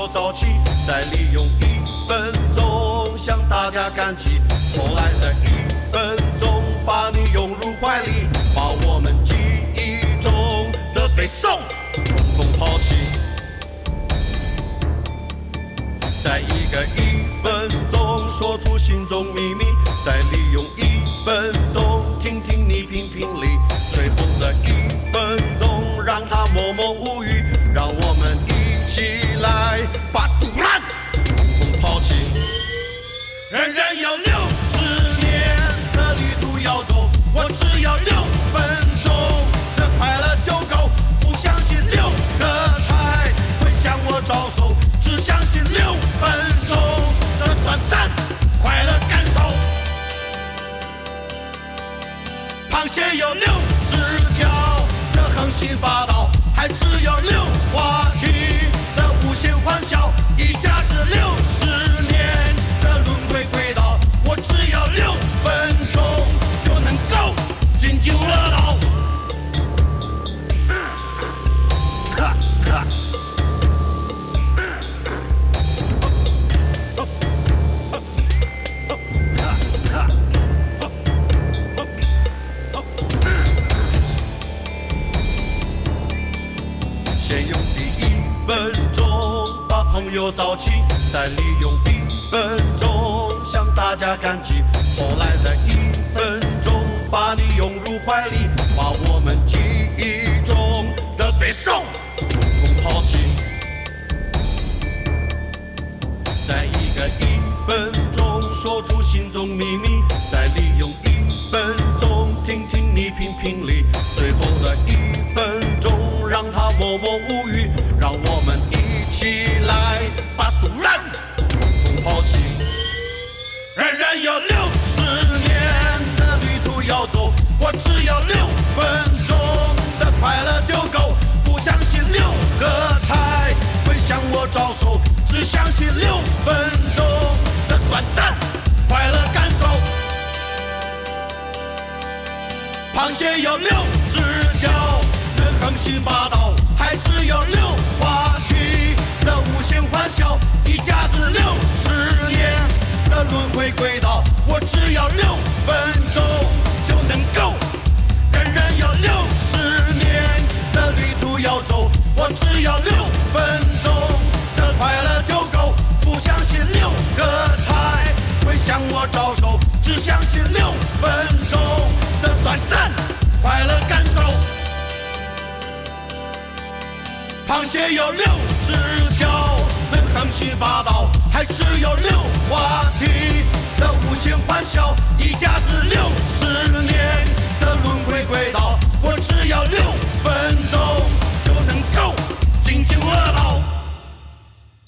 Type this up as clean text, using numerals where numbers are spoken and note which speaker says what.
Speaker 1: 友早起，再利用1分钟向大家赶集，后来的1分钟把你拥入怀里，把我们记忆中的背诵统统抛弃。再一个1分钟说出心中秘密，再利用1分钟听听你评评理，最后的1分钟让他默默无语，让我们一起来把赌烂统统抛弃。人人有60年的旅途要走，我只要6分钟的快乐就够，不相信6颗柴会向我招手，只相信6分钟的短暂快乐感受。螃蟹有6只脚的横行霸道，还只有6话题的无限欢笑，一家是60年的轮回轨道，我只要6分钟就能够津津乐道。先用第1分钟把朋友找齐，再利用1分钟向大家赶集，后来的1分钟把你拥入怀里，把我们记忆中的背诵统统抛弃。再一个1分钟说出心中秘密，再利用1分钟听听你评评理，最后的1分钟让他默默无语，让我们一起来把赌烂统统抛弃。人人有60年的旅途要走，我只要6分钟的快乐就够，不相信6颗柴会向我招手，只相信6分钟的短暂快乐感受。螃蟹有6只脚能横行霸道，还只有6话题的无限欢笑，一家子60年的轮回轨道，我只要6分钟就能够。人人有60年的旅途要走，我只要6分钟的快乐就够，不相信6颗柴会向我招手，只相信6分钟的短暂快乐感受。螃蟹有6只脚能横行霸道，还只有6话题的无限欢笑，一家子60年